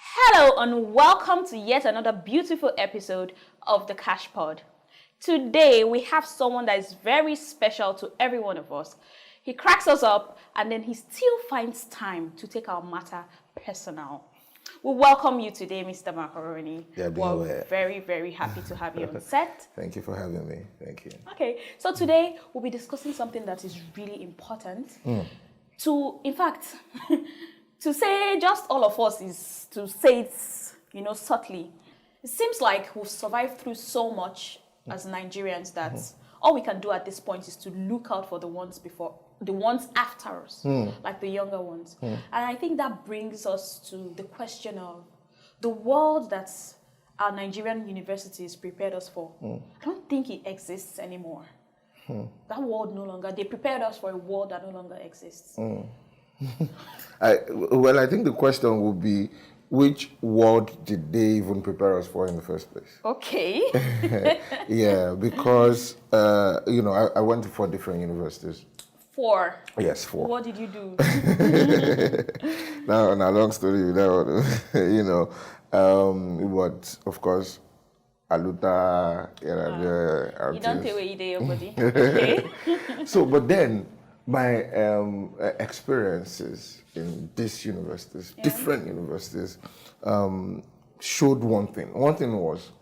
Hello and welcome to yet another beautiful episode of the Kaish Pod. Today we have someone that is very special to every one of us. He cracks us up and then he still finds time to take our matter personal. We welcome you today, Mr. Macaroni. Yeah, we're very, very happy to have you on set. Thank you for having me. Thank you. Okay, so today we'll be discussing something that is really important. In fact, to say just all of us is to say it, subtly. It seems like we've survived through so much as Nigerians that all we can do at this point is to look out for the ones after us, like the younger ones. And I think that brings us to the question of the world that our Nigerian universities prepared us for. I don't think it exists anymore. That world no longer, they prepared us for a world that no longer exists. I think the question would be, which world did they even prepare us for in the first place? Okay. Yeah, because, I went to 4 different universities. 4? Yes, 4. What did you do? Now, long story, but of course, Aluta, you don't tell where you do your body. Okay. So, but then, my experiences in these universities, different universities, showed one thing. One thing was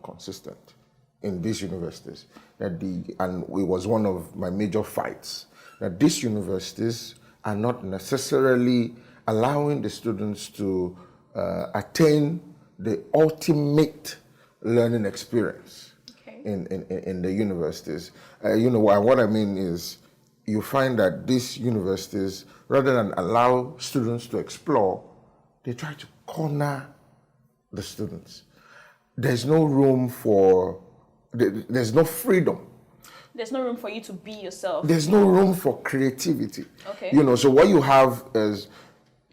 consistent in these universities, and it was one of my major fights, that these universities are not necessarily allowing the students to attain the ultimate learning experience in the universities. What I mean is, you find that these universities, rather than allow students to explore, they try to corner the students. There's no room for, there's no freedom. There's no room for you to be yourself. There's no room for creativity. Okay. So what you have is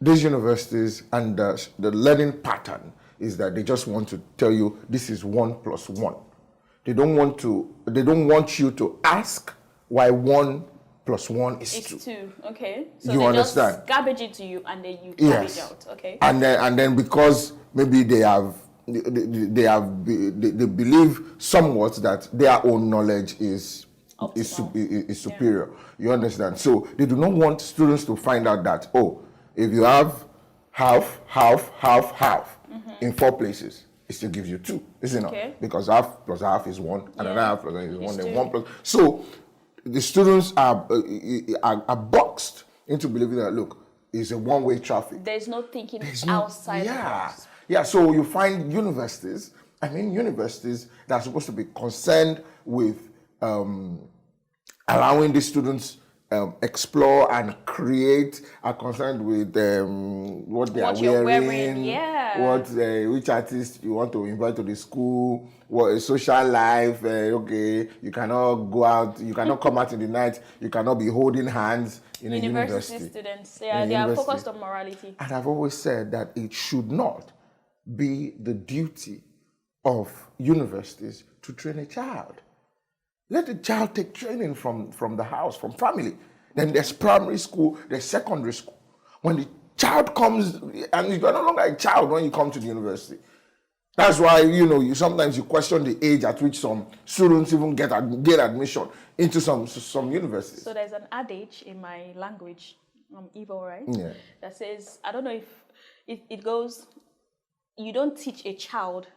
these universities, and the learning pattern is that they just want to tell you this is 1 + 1. They don't want you to ask why 1 + 1 is 2. It's 2, okay. So you they understand? Just garbage it to you and then you garbage out, okay. And then because maybe they believe somewhat that their own knowledge is superior. You understand? So they do not want students to find out that, if you have half in 4 places, it still gives you 2, isn't it? Because half plus half is 1, another half plus 1 is 1, then 1 plus. So the students are boxed into believing that, look, it's a one-way traffic. There's no thinking outside the box. Yeah, so you find universities that are supposed to be concerned with allowing the students explore and create, are concerned with what they are wearing, which artist you want to invite to the school, what a social life, you cannot go out, you cannot come out in the night, you cannot be holding hands in a university. Students, they are focused on morality. And I've always said that it should not be the duty of universities to train a child. Let the child take training from the house, from family. Then there's primary school, there's secondary school. When the child comes, and you're no longer a child when you come to the university. That's why, you sometimes you question the age at which some students even get admission into some universities. So there's an adage in my language, Igbo, right? Yeah. That says, I don't know if it goes, you don't teach a child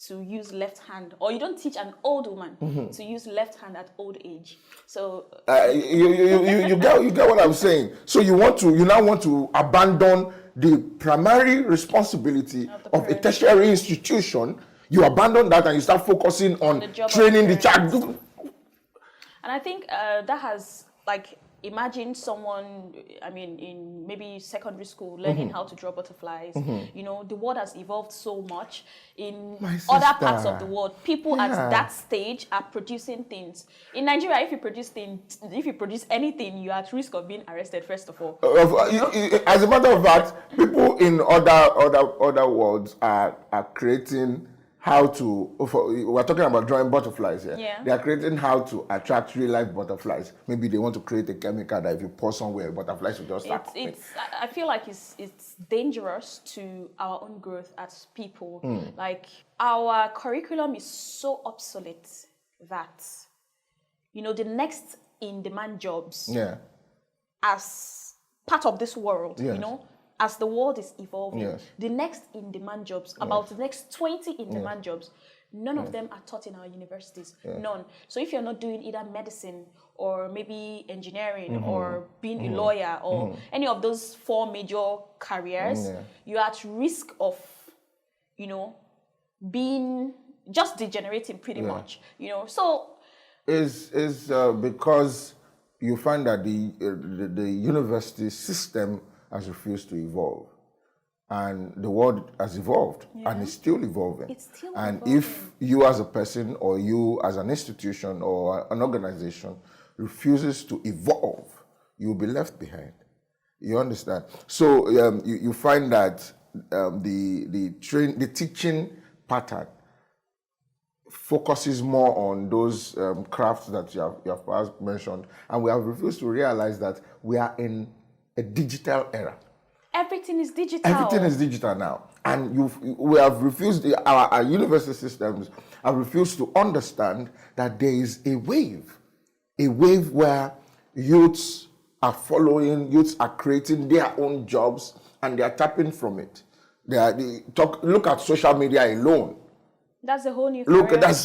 to use left hand, or you don't teach an old woman to use left hand at old age. So you get what I'm saying. So you now want to abandon the primary responsibility of a tertiary institution. You abandon that and you start focusing on training the child. And I think that has, imagine someone, in maybe secondary school, learning how to draw butterflies. The world has evolved so much. In other parts of the world, people at that stage are producing things. In Nigeria, if you produce anything, you're at risk of being arrested, first of all. As a matter of fact, people in other worlds are creating how to, we're talking about drawing butterflies here. Yeah. They are creating how to attract real life butterflies. Maybe they want to create a chemical that if you pour somewhere, butterflies will just start. I feel like it's dangerous to our own growth as people. Like our curriculum is so obsolete that, the next in-demand jobs as part of this world, as the world is evolving, the next in-demand jobs, about the next 20 in-demand jobs, none of them are taught in our universities. None. So if you're not doing either medicine or maybe engineering or being a lawyer or any of those 4 major careers, you're at risk of, being just degenerating pretty much. So is because you find that the university system has refused to evolve, and the world has evolved and is still evolving. It's still and evolving. If you as a person or you as an institution or an organization refuses to evolve, you'll be left behind. You understand? So you find that the teaching pattern focuses more on those crafts that you have perhaps mentioned, and we have refused to realize that we are in a digital era. Everything is digital. Everything is digital now, and we have refused. Our university systems have refused to understand that there is a wave where youths are following, youths are creating their own jobs, and they are tapping from it. Look at social media alone. That's a whole new Look, career. that's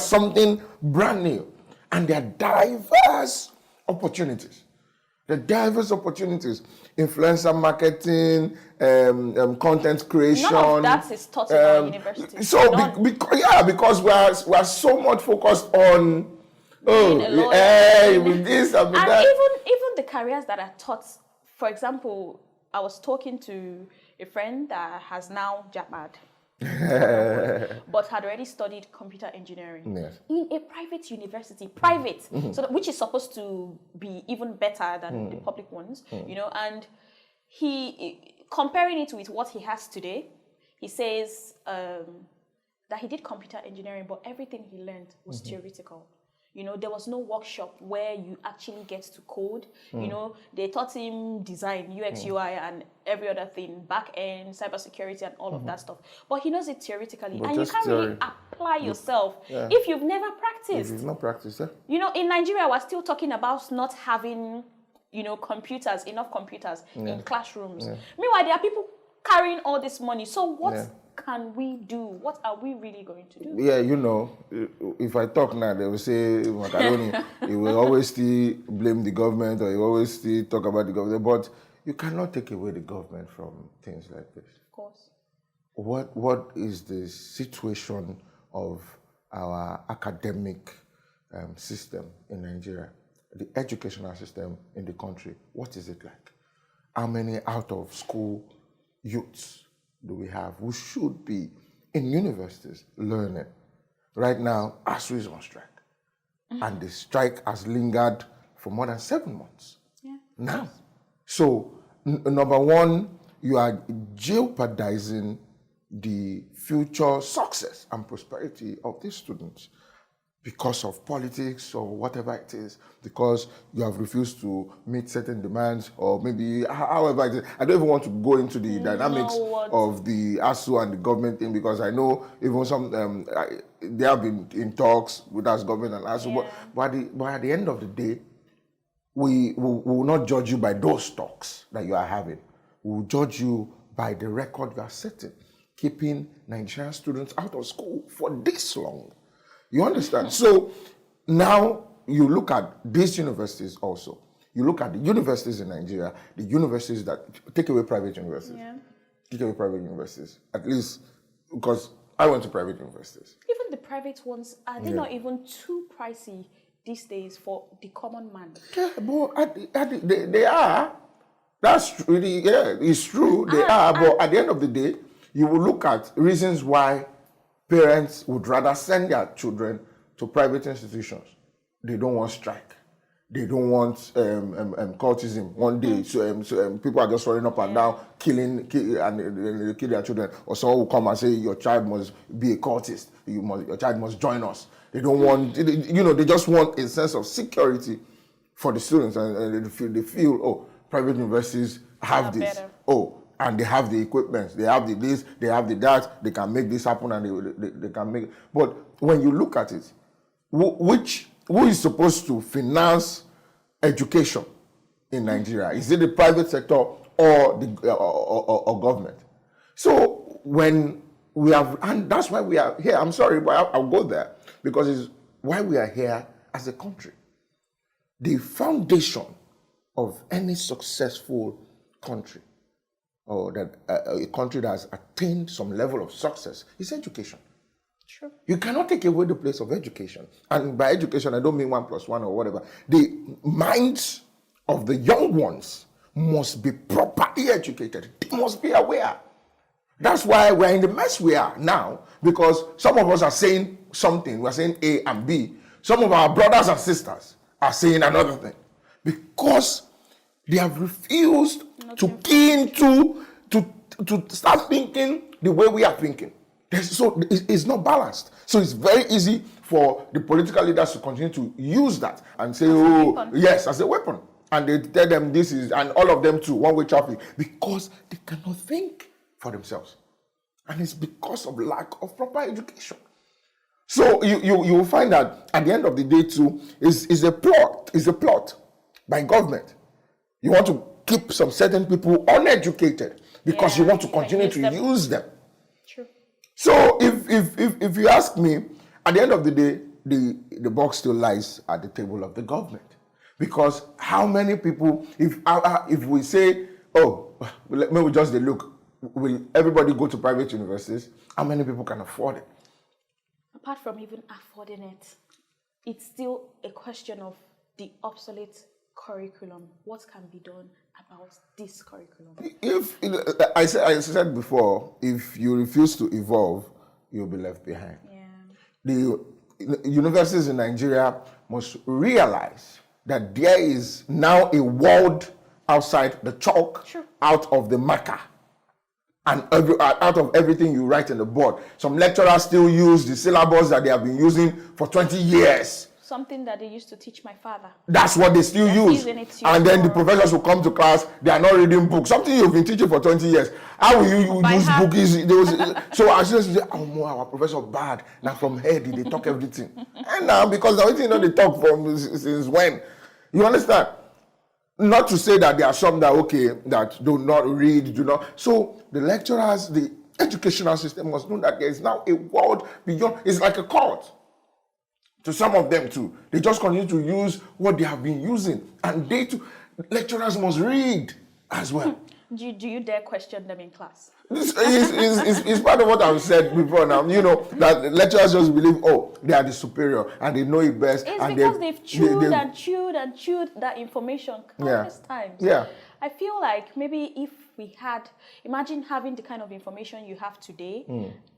something brand new, and there are diverse opportunities. Influencer marketing, content creation. None of that is taught in our university. So because we are so much focused on with this and with that. Even the careers that are taught. For example, I was talking to a friend that has now Japa, but had already studied computer engineering in a private university, so which is supposed to be even better than the public ones, and he comparing it with what he has today, he says that he did computer engineering, but everything he learned was theoretical. There was no workshop where you actually get to code. They taught him design, UX, UI, and every other thing, back end, cybersecurity, and all of that stuff. But he knows it theoretically, and you can't really apply yourself if you've never practiced. If you've not practiced, in Nigeria, we're still talking about not having, enough computers in classrooms. Meanwhile, there are people carrying all this money. So what can we do? What are we really going to do? Yeah, if I talk now, they will say, Macaroni, you will always still blame the government, or you always still talk about the government, but you cannot take away the government from things like this. Of course. What is the situation of our academic system in Nigeria, the educational system in the country? What is it like? How many out of school youths do we have who should be in universities learning? Right now, ASU is on strike. And the strike has lingered for more than 7 months now. So, number one, you are jeopardizing the future success and prosperity of these students because of politics or whatever it is, because you have refused to meet certain demands, or maybe however it is. I don't even want to go into the dynamics of the ASU and the government thing, because I know even some, they have been in talks with us, government and ASU, but at the end of the day, we will not judge you by those talks that you are having. We will judge you by the record you are setting, keeping Nigerian students out of school for this long. You understand? So now you look at these universities also. You look at the universities in Nigeria, the universities that take away private universities. Take away private universities. At least because I went to private universities. Even the private ones, are they not even too pricey these days for the common man? Yeah, but they are. That's really, it's true. They are. But at the end of the day, you will look at reasons why parents would rather send their children to private institutions. They don't want strike. They don't want cultism one day. So people are just running up and down, killing and they kill their children. Or someone will come and say, your child must be a cultist. Your child must join us. They don't want, they just want a sense of security for the students. And they feel, oh, private universities have this. Better. Oh, and they have the equipment. They have the this, they have the that. They can make this happen and they can make it. But when you look at it, who is supposed to finance education in Nigeria? Is it the private sector or the or government? So when we have, and that's why we are here. I'm sorry, but I'll go there because it's why we are here as a country. The foundation of any successful country, or that a country that has attained some level of success, is education. Sure. You cannot take away the place of education. And by education, I don't mean 1 + 1 or whatever. The minds of the young ones must be properly educated. They must be aware. That's why we're in the mess we are now, because some of us are saying something. We're saying A and B. Some of our brothers and sisters are saying another thing. Because they have refused to key into, to start thinking the way we are thinking. So it's not balanced. So it's very easy for the political leaders to continue to use that and say, yes, as a weapon. And they tell them this is, and all of them too, one-way traffic, because they cannot think for themselves. And it's because of lack of proper education. So you will find that at the end of the day too, is a plot by government. You want to keep some certain people uneducated because you want to continue to use them. True. So if you ask me, at the end of the day, the buck still lies at the table of the government. Because how many people, if we say, oh, maybe just the look, will everybody go to private universities? How many people can afford it? Apart from even affording it, it's still a question of the obsolete curriculum. What can be done about this curriculum? I said before, if you refuse to evolve, you'll be left behind. Yeah. The universities in Nigeria must realize that there is now a world outside the chalk, sure, out of the marker, and out of everything you write on the board. Some lecturers still use the syllabus that they have been using for 20 years. Something that they used to teach my father. That's what they still use. And then the professors will come to class, they are not reading books. Something you've been teaching for 20 years. How will you use books? So as soon as you say, oh, our professor bad. Now from head, they talk everything. And now, because now they talk from since when? You understand? Not to say that there are some that do not read, do not. So the lecturers, the educational system must know that there is now a world beyond. It's like a cult. To some of them too. They just continue to use what they have been using. And they too, lecturers must read as well. Do you dare question them in class? This is part of what I've said before now. You know, that lecturers just believe, oh, they are the superior and they know it best. It's and because they've chewed that information countless times. Yeah. I feel like maybe if we had, imagine having the kind of information you have today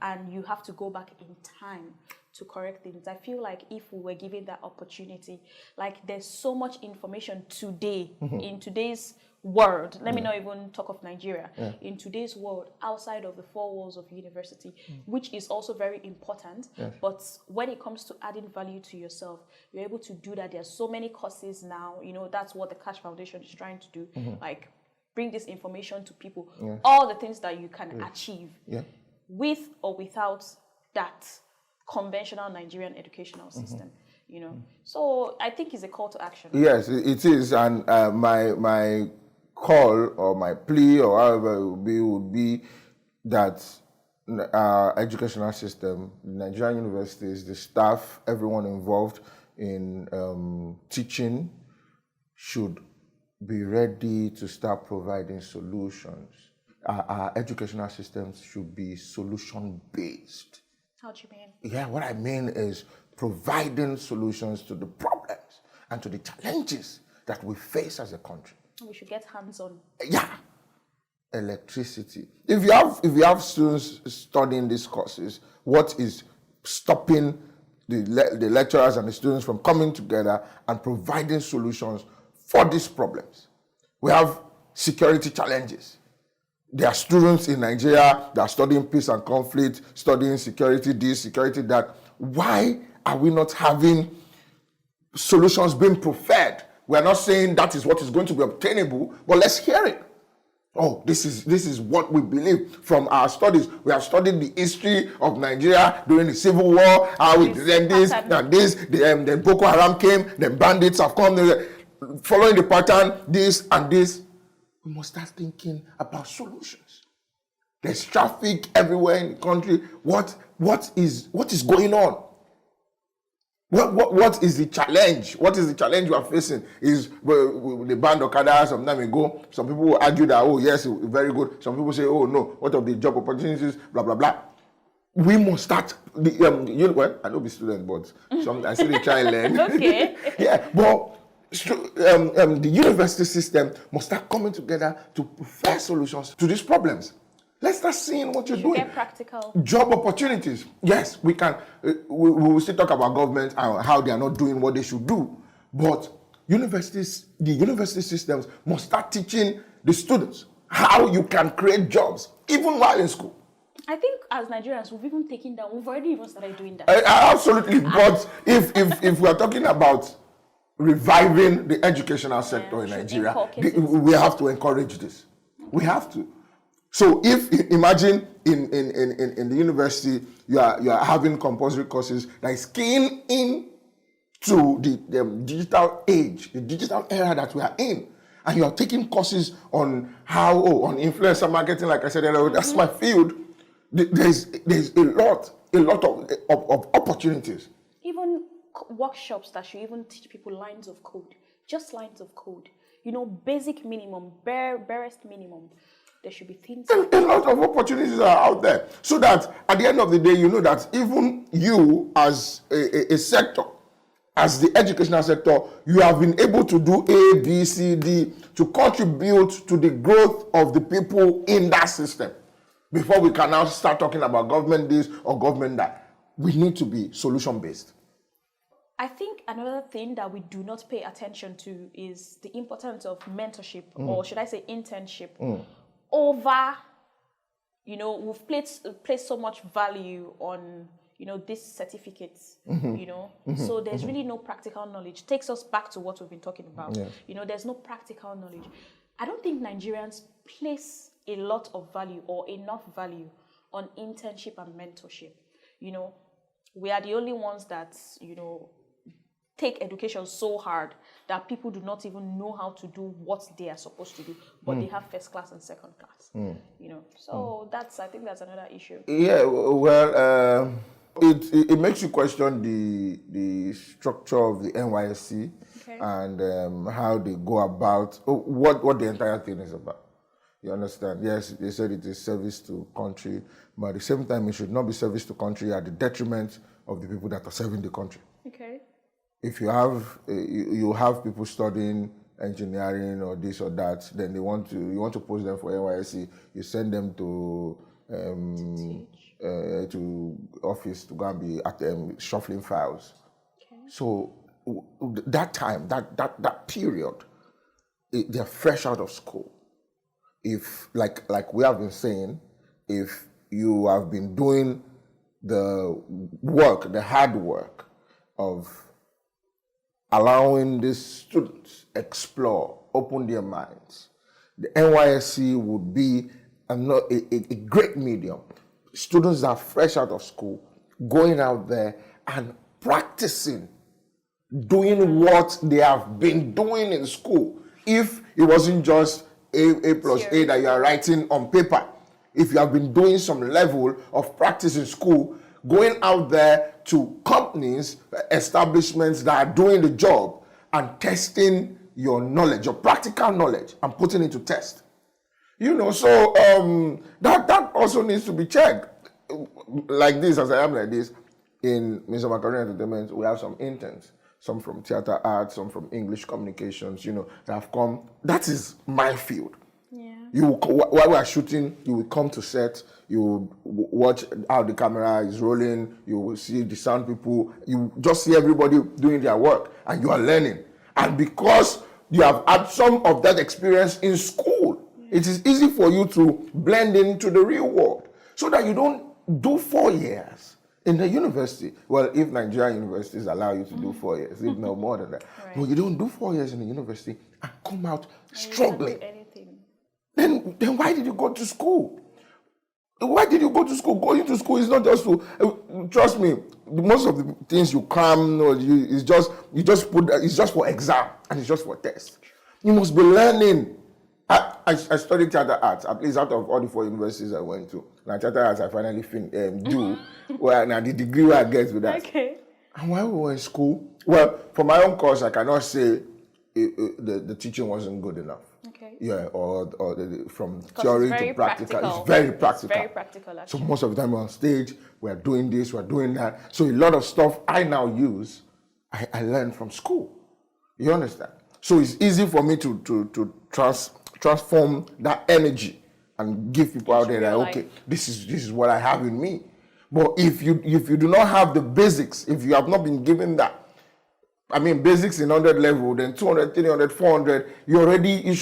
and you have to go back in time to correct things. I feel like if we were given that opportunity, like there's so much information today in today's world. Let me not even talk of Nigeria. In today's world, outside of the four walls of university, which is also very important. Yes. But when it comes to adding value to yourself, you're able to do that. There are so many courses now. You know, that's what the Kaish Foundation is trying to do. Like bring this information to people. Yes. All the things that you can achieve with or without that conventional Nigerian educational system, you know. So I think it's a call to action. Yes, it is. And my call or my plea or however it would be that our educational system, the Nigerian universities, the staff, everyone involved in teaching should be ready to start providing solutions. Our educational systems should be solution-based. How do you mean? Yeah, what I mean is providing solutions to the problems and to the challenges that we face as a country. We should get hands-on. Yeah. Electricity. If you have students studying these courses, what is stopping the lecturers and the students from coming together and providing solutions for these problems. We have security challenges. There are students in Nigeria that are studying peace and conflict, studying security this, security that. Why are we not having solutions being preferred? We are not saying that is what is going to be obtainable, but let's hear it. Oh, this is what we believe from our studies. We have studied the history of Nigeria during the Civil War, how we did this and this. Then Boko Haram came, then bandits have come, following the pattern, this and this. We must start thinking about solutions. There's traffic everywhere in the country. What is going on? What is the challenge? What is the challenge we are facing? Is the banned Okada some time ago? Some people will argue that, oh yes, very good. Some people say, oh no, what of the job opportunities? Blah blah blah. We must start. I know be student, but I see the child learn. Okay. Yeah, but the university system must start coming together to prefer solutions to these problems. Let's start seeing what you're doing. Get practical. Job opportunities. Yes, we can. We will still talk about government and how they are not doing what they should do. But the university systems must start teaching the students how you can create jobs, even while in school. I think as Nigerians, we've already even started doing that. Absolutely. But if we are talking about reviving the educational sector in Nigeria, we have to encourage this. We have to. So if imagine in the university you are having compulsory courses that is keying in to the digital age, the digital era that we are in, and you are taking courses on on influencer marketing, like I said earlier, that's my field. There's a lot of opportunities. Even workshops that should even teach people lines of code, just lines of code. Basic minimum, barest minimum. There should be things. A lot of opportunities are out there. So that at the end of the day, you know that even you as a sector, as the educational sector, you have been able to do A, B, C, D to contribute to the growth of the people in that system. Before we can now start talking about government this or government that. We need to be solution-based. I think another thing that we do not pay attention to is the importance of mentorship, or should I say internship, over, we've placed so much value on, these certificates, So there's really no practical knowledge. Takes us back to what we've been talking about. Yeah. There's no practical knowledge. I don't think Nigerians place a lot of value or enough value on internship and mentorship. We are the only ones that, take education so hard that people do not even know how to do what they are supposed to do, but they have first class and second class. So I think that's another issue. Yeah, well, it makes you question the structure of the NYSC and how they go about what the entire thing is about. You understand? Yes, they said it is service to country, but at the same time, it should not be service to country at the detriment of the people that are serving the country. Okay. If you have people studying engineering or this or that, then you want to post them for NYSC, you send them to office to go and be at shuffling files. Okay. So that time, that period, they're fresh out of school. If like we have been saying, if you have been doing the hard work of allowing these students explore, open their minds, the NYSC would be a great medium. Students that are fresh out of school, going out there and practicing, doing what they have been doing in school. If it wasn't just A plus A that you are writing on paper, if you have been doing some level of practice in school, going out there to companies, establishments that are doing the job and testing your knowledge, your practical knowledge, and putting it to test. So that also needs to be checked. Like this, as I am like this, in Mr. Macaroni Entertainment, we have some interns, some from theater arts, some from English communications, that have come. That is my field. Yeah. While we are shooting, you will come to set. You will watch how the camera is rolling. You will see the sound people. You just see everybody doing their work, and you are learning. And because you have had some of that experience in school, it is easy for you to blend into the real world, so that you don't do 4 years in the university. Well, if Nigerian universities allow you to do 4 years, if not more than that, but you don't do 4 years in the university and come out struggling. Then why did you go to school? Why did you go to school? Going to school is not just to, trust me, most of the things you cram, it's just for exam, and it's just for test. You must be learning. I studied theater arts, at least out of all the 4 universities I went to. Now theater arts I finally do, well, now the degree where I get with that. Okay. And while we were in school, well, for my own course, I cannot say the teaching wasn't good enough. Okay. Yeah, from theory to practical. It's very practical. It's very practical, actually. So most of the time we're on stage, we're doing this, we're doing that. So a lot of stuff I now use, I learned from school. You understand? So it's easy for me to transform that energy and give people out there that, okay, this is what I have in me. But if you do not have the basics, if you have not been given that, I mean, basics in 100 level, then 200, 300, 400, you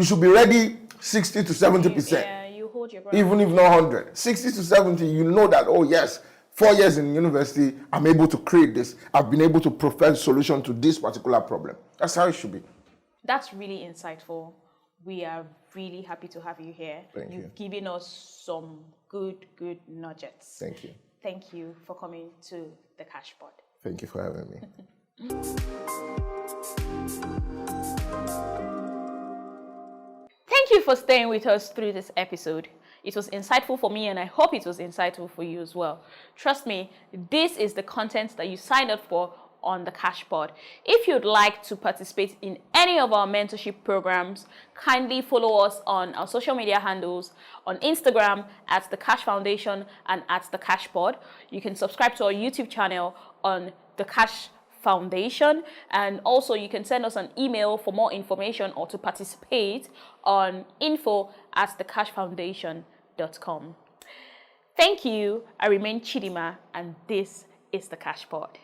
should be ready 60 to 70%. Yeah, you hold your ground. Even if not 100. 60 to 70, you know that, oh yes, 4 years in university, I'm able to create this. I've been able to provide solution to this particular problem. That's how it should be. That's really insightful. We are really happy to have you here. Thank you. You've given us some good nuggets. Thank you. Thank you for coming to the Kaish Pod. Thank you for having me. Thank you for staying with us through this episode. It was insightful for me, and I hope it was insightful for you as well. Trust me, this is the content that you signed up for on the Kaish Pod. If you'd like to participate in any of our mentorship programs, kindly follow us on our social media handles on Instagram at the Kaish Foundation and at the Kaish Pod. You can subscribe to our YouTube channel on the Kaish Foundation, and also you can send us an email for more information or to participate on info@thekashfoundation.com. Thank you. I remain Chidima, and this is the Kaish Pod.